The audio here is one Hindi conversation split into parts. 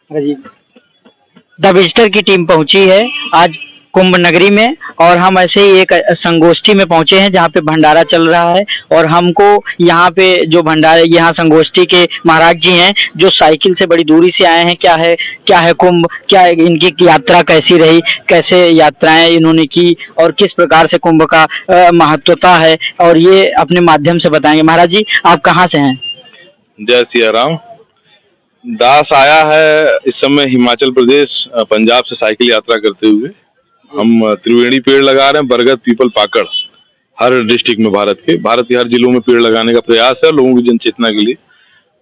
जी। द विजिटर की टीम पहुंची है आज कुंभ नगरी में, और हम ऐसे ही एक संगोष्ठी में पहुंचे हैं जहां पे भंडारा चल रहा है। और हमको यहाँ पे जो भंडारा, यहाँ संगोष्ठी के महाराज जी हैं जो साइकिल से बड़ी दूरी से आए हैं। क्या है कुंभ, क्या है इनकी यात्रा कैसी रही, कैसे यात्राएं इन्होंने की, और किस प्रकार से कुंभ का महत्वता है, और ये अपने माध्यम से बताएंगे। महाराज जी, आप कहाँ से हैं? जय सिया राम। दास आया है इस समय हिमाचल प्रदेश पंजाब से साइकिल यात्रा करते हुए। हम त्रिवेणी पेड़ लगा रहे हैं, बरगद पीपल पाकड़, हर डिस्ट्रिक्ट में भारत के हर जिलों में पेड़ लगाने का प्रयास है लोगों की जन चेतना के लिए।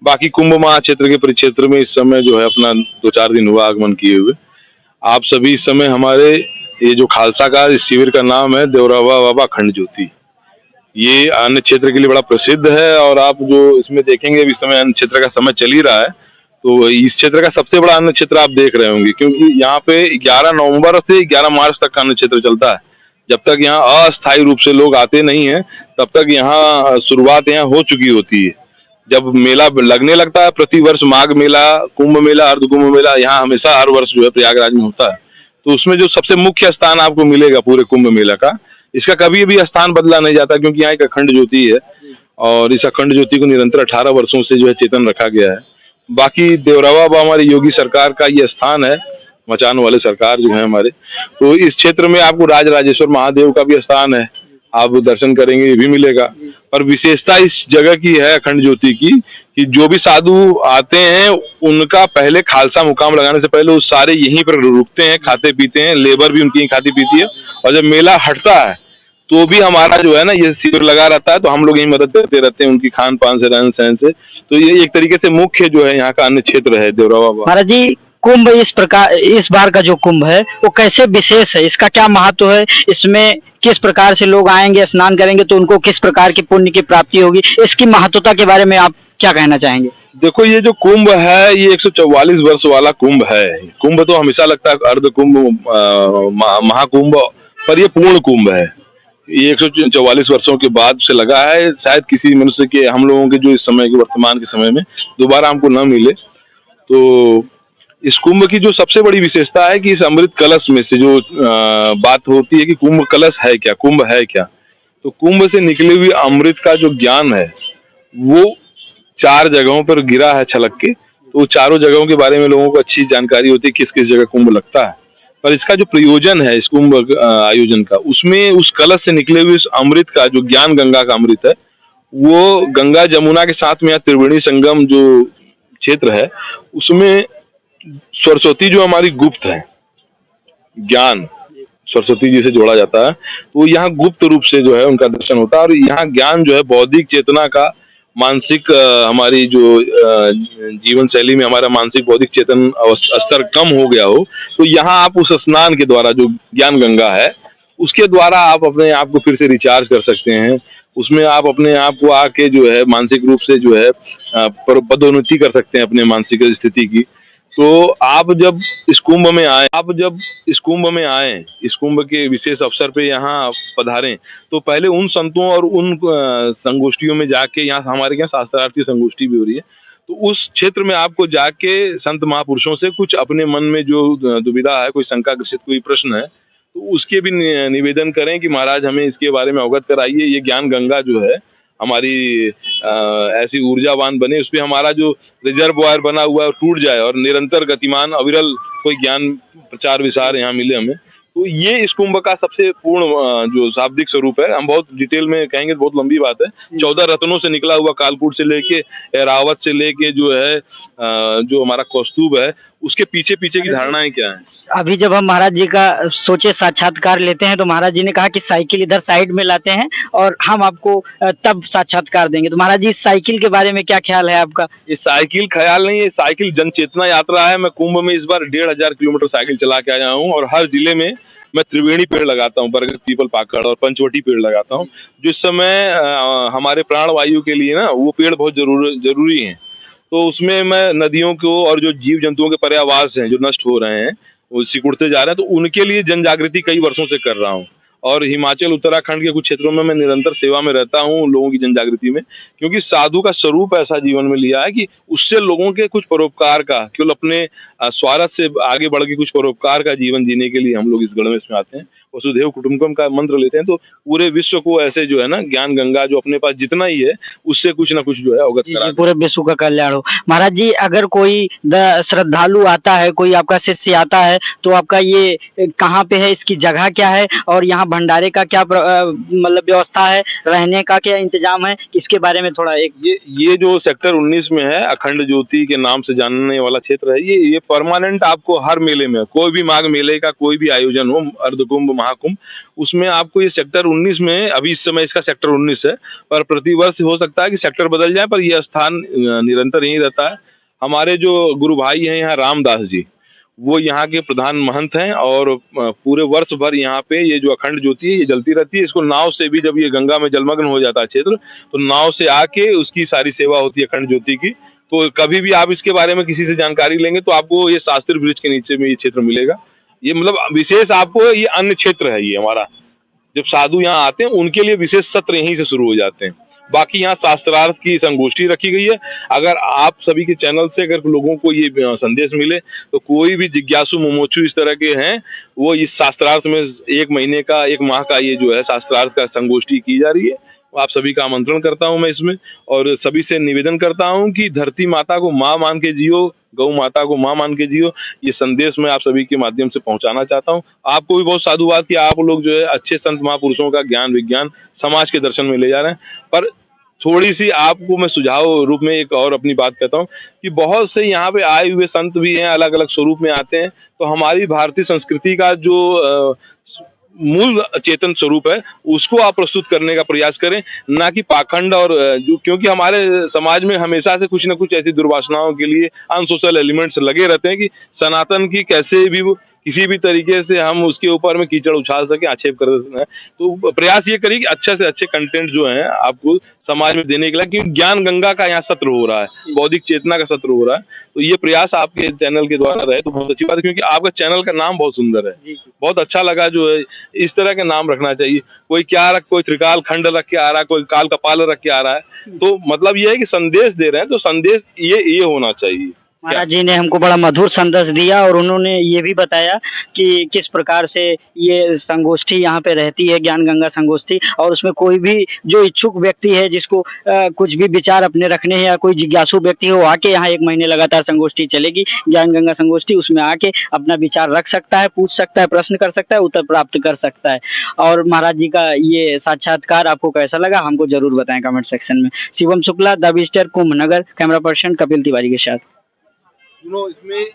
बाकी कुंभ महाक्षेत्र के परिक्षेत्र में इस समय जो है अपना 2-4 दिन हुआ आगमन किए हुए। आप सभी इस समय हमारे ये जो खालसा का इस शिविर का नाम है देवरावा बाबा अखंड ज्योति। ये अन्य क्षेत्र के लिए बड़ा प्रसिद्ध है, और आप जो इसमें देखेंगे इस समय अन्य क्षेत्र का समय चल ही रहा है, तो इस क्षेत्र का सबसे बड़ा अन्न क्षेत्र आप देख रहे होंगे, क्योंकि यहाँ पे 11 नवंबर से 11 मार्च तक का अन्न क्षेत्र चलता है। जब तक यहाँ अस्थायी रूप से लोग आते नहीं हैं, तब तक यहाँ शुरुआत यहाँ हो चुकी होती है। जब मेला लगने लगता है, प्रतिवर्ष माघ मेला, कुंभ मेला, अर्ध कुंभ मेला यहाँ हमेशा हर वर्ष जो है प्रयागराज में होता है। तो उसमें जो सबसे मुख्य स्थान आपको मिलेगा पूरे कुंभ मेला का, इसका कभी भी स्थान बदला नहीं जाता, क्योंकि यहाँ एक अखंड ज्योति है, और इस अखंड ज्योति को निरंतर 18 वर्षों से जो है चेतन रखा गया है। बाकी देवरावा बाबा हमारी योगी सरकार का ये स्थान है, मचान वाले सरकार जो है हमारे। तो इस क्षेत्र में आपको राज राजेश्वर महादेव का भी स्थान है, आप दर्शन करेंगे ये भी मिलेगा। पर विशेषता इस जगह की है अखंड ज्योति की, कि जो भी साधु आते हैं उनका पहले खालसा मुकाम लगाने से पहले वो सारे यहीं पर रुकते हैं, खाते पीते हैं, लेबर भी उनकी खाती पीती है। और जब मेला हटता है तो भी हमारा जो है ना ये शिविर लगा रहता है, तो हम लोग यही मदद करते रहते हैं उनकी खान पान से, रहन सहन से। तो ये एक तरीके से मुख्य जो है यहाँ का अन्य क्षेत्र है देवरावा बाबा। महाराज जी, कुंभ इस बार का जो कुंभ है वो कैसे विशेष है, इसका क्या महत्व है, इसमें किस प्रकार से लोग आएंगे, स्नान करेंगे तो उनको किस प्रकार की पुण्य की प्राप्ति होगी, इसकी महत्वता के बारे में आप क्या कहना चाहेंगे? देखो, ये जो कुंभ है ये 144 वर्ष वाला कुंभ है। कुंभ तो हमेशा लगता है अर्ध कुंभ, महाकुंभ, पर ये पूर्ण कुंभ है। ये 144 वर्षों के बाद से लगा है, शायद किसी मनुष्य के, हम लोगों के जो इस समय के वर्तमान के समय में दोबारा हमको न मिले। तो इस कुंभ की जो सबसे बड़ी विशेषता है कि इस अमृत कलश में से जो बात होती है कि कुंभ कलश है क्या, कुंभ है क्या, तो कुंभ से निकली हुई अमृत का जो ज्ञान है वो 4 जगहों पर गिरा है छलक के। तो चारों जगहों के बारे में लोगों को अच्छी जानकारी होती है, किस किस जगह कुंभ लगता है। पर इसका जो प्रयोजन है इस कुंभ आयोजन का, उसमें उस कलश से निकले हुए इस अमृत का जो ज्ञान गंगा का अमृत है, वो गंगा जमुना के साथ में यहाँ त्रिवेणी संगम जो क्षेत्र है उसमें सरस्वती जो हमारी गुप्त है, ज्ञान सरस्वती जी से जोड़ा जाता है, तो यहाँ गुप्त रूप से जो है उनका दर्शन होता है। और यहाँ ज्ञान जो है बौद्धिक चेतना का, मानसिक हमारी जो जीवन शैली में हमारा मानसिक बौद्धिक चेतन स्तर कम हो गया हो, तो यहाँ आप उस स्नान के द्वारा जो ज्ञान गंगा है उसके द्वारा आप अपने आप को फिर से रिचार्ज कर सकते हैं। उसमें आप अपने आप को आके जो है मानसिक रूप से जो है पदोन्नति कर सकते हैं अपने मानसिक स्थिति की। तो आप जब इस कुंभ में आए, इस कुंभ के विशेष अवसर पे यहाँ पधारें, तो पहले उन संतों और उन संगोष्ठियों में जाके, यहाँ हमारे यहाँ शास्त्रार्थी संगोष्ठी भी हो रही है, तो उस क्षेत्र में आपको जाके संत महापुरुषों से कुछ अपने मन में जो दुविधा है, कोई शंका ग्रसित कोई प्रश्न है, तो उसके भी निवेदन करें कि महाराज हमें इसके बारे में अवगत कराइए। ये ज्ञान गंगा जो है हमारी ऐसी ऊर्जावान बने, उसपे हमारा जो रिजर्वॉयर बना हुआ है टूट जाए और निरंतर गतिमान अविरल कोई ज्ञान प्रचार विचार यहाँ मिले हमें। तो ये इस कुंभ का सबसे पूर्ण जो शाब्दिक स्वरूप है। हम बहुत डिटेल में कहेंगे तो बहुत लंबी बात है। 14 रत्नों से निकला हुआ कालकूट से लेके एरावत से लेके जो है जो हमारा कौस्तुभ है, उसके पीछे पीछे की धारणाएं क्या है। अभी जब हम महाराज जी का सोचे साक्षात्कार लेते हैं तो महाराज जी ने कहा कि साइकिल इधर साइड में लाते हैं और हम आपको तब साक्षात्कार देंगे। तो महाराज जी इस साइकिल के बारे में क्या ख्याल है आपका? ये साइकिल ख्याल नहीं है, साइकिल जन चेतना यात्रा है। मैं कुंभ में इस बार 1500 किलोमीटर साइकिल चला के आया हूँ, और हर जिले में मैं त्रिवेणी पेड़ लगाता हूँ, बरगद पीपल पाकड़ और पंचवटी पेड़ लगाता हूँ। जिस समय हमारे प्राण वायु के लिए ना वो पेड़ बहुत जरूरी है। तो उसमें मैं नदियों को और जो जीव जंतुओं के पर्यावास हैं जो नष्ट हो रहे हैं, वो सिकुड़ते जा रहे हैं, तो उनके लिए जन जागृति कई वर्षों से कर रहा हूँ। और हिमाचल उत्तराखंड के कुछ क्षेत्रों में मैं निरंतर सेवा में रहता हूँ लोगों की जन जागृति में, क्योंकि साधु का स्वरूप ऐसा जीवन में लिया है कि उससे लोगों के कुछ परोपकार का, केवल अपने स्वार्थ से आगे बढ़ के कुछ परोपकार का जीवन जीने के लिए हम लोग इस गणवेश में आते हैं। वसुधैव कुटुंबकम का मंत्र लेते हैं तो पूरे विश्व को ऐसे जो है ना ज्ञान गंगा जो अपने पास जितना ही है उससे कुछ ना कुछ जो है अवगत जी करा जी, दें। पूरे विश्व का कल्याण हो। महाराज जी, अगर कोई श्रद्धालु आता है, कोई आपका शिष्य आता है, तो आपका ये कहाँ पे है, इसकी जगह क्या है, और यहाँ भंडारे का क्या मतलब व्यवस्था है, रहने का क्या इंतजाम है, इसके बारे में थोड़ा एक। ये जो सेक्टर 19 में है, अखंड ज्योति के नाम से जानने वाला क्षेत्र है, ये परमानेंट आपको हर मेले में, कोई भी माघ मेले का कोई भी आयोजन हो, अर्धकुंभ महाकुंभ, उसमें आपको ये सेक्टर 19 में, अभी इस समय इसका सेक्टर 19 है, पर प्रतिवर्ष हो सकता है कि सेक्टर बदल जाए, पर यह स्थान निरंतर यही रहता है। हमारे जो गुरु भाई हैं यहाँ रामदास जी, वो यहाँ के प्रधान महंत हैं और पूरे वर्ष भर यहाँ पे ये जो अखंड ज्योति है ये जलती रहती है। इसको नाव से भी, जब ये गंगा में जलमग्न हो जाता है क्षेत्र, तो नाव से आके उसकी सारी सेवा होती है अखंड ज्योति की। तो कभी भी आप इसके बारे में किसी से जानकारी लेंगे तो आपको ये शास्त्री ब्रिज के नीचे में ये क्षेत्र मिलेगा। ये मतलब विशेष आपको ये अन्य क्षेत्र है ये हमारा। जब साधु यहाँ आते हैं उनके लिए विशेष सत्र यहीं से शुरू हो जाते हैं। बाकी यहाँ शास्त्रार्थ की संगोष्ठी रखी गई है। अगर आप सभी के चैनल से अगर लोगों को ये संदेश मिले तो कोई भी जिज्ञासु मुमुक्षु इस तरह के हैं, वो इस शास्त्रार्थ में 1 महीने का 1 माह का ये जो है शास्त्रार्थ का संगोष्ठी की जा रही है। आप सभी का आमंत्रण करता हूं मैं इसमें, और सभी से निवेदन करता हूं कि धरती माता को माँ मान के जियो, गौ माता को माँ मान के जियो। ये संदेश मैं आप सभी के माध्यम से पहुंचाना चाहता हूं। आपको भी बहुत साधुवाद कि आप लोग जो है अच्छे संत महापुरुषों का ज्ञान विज्ञान समाज के दर्शन में ले जा रहे हैं। पर थोड़ी सी आपको मैं सुझाव रूप में एक और अपनी बात कहता हूँ कि बहुत से यहाँ पे आए हुए संत भी हैं, अलग अलग स्वरूप में आते हैं, तो हमारी भारतीय संस्कृति का जो मूल चेतन स्वरूप है उसको आप प्रस्तुत करने का प्रयास करें, ना कि पाखंड और जो, क्योंकि हमारे समाज में हमेशा से कुछ न कुछ ऐसी दुर्वासनाओं के लिए अनसोशल एलिमेंट्स लगे रहते हैं कि सनातन की कैसे भी वो किसी भी तरीके से हम उसके ऊपर में कीचड़ उछाल सके, आक्षेप कर सकें। तो प्रयास ये करिए कि अच्छे से अच्छे कंटेंट जो है आपको समाज में देने के लिए, क्योंकि ज्ञान गंगा का यहाँ सत्र हो रहा है, बौद्धिक चेतना का सत्र हो रहा है, तो ये प्रयास आपके चैनल के द्वारा रहे तो बहुत अच्छी बात है, क्योंकि आपका चैनल का नाम बहुत सुंदर है, बहुत अच्छा लगा। जो है इस तरह के नाम रखना चाहिए। कोई क्या रख, कोई त्रिकाल खंड रख के आ रहा है, कोई काल कपाल रख के आ रहा है, तो मतलब ये है कि संदेश दे रहे हैं, तो संदेश ये होना चाहिए। महाराज जी ने हमको बड़ा मधुर संदेश दिया, और उन्होंने ये भी बताया कि किस प्रकार से ये संगोष्ठी यहाँ पे रहती है, ज्ञान गंगा संगोष्ठी, और उसमें कोई भी जो इच्छुक व्यक्ति है जिसको कुछ भी विचार अपने रखने हैं, या कोई जिज्ञासु व्यक्ति हो, आके यहाँ 1 महीने लगातार संगोष्ठी चलेगी, ज्ञान गंगा संगोष्ठी, उसमें आके अपना विचार रख सकता है, पूछ सकता है, प्रश्न कर सकता है, उत्तर प्राप्त कर सकता है। और महाराज जी का ये साक्षात्कार आपको कैसा लगा, हमको जरूर बताएं कमेंट सेक्शन में। Shivam Shukla, the visitor, Kumbh Nagar, camera person Kapil Tiwari के साथ। इसमें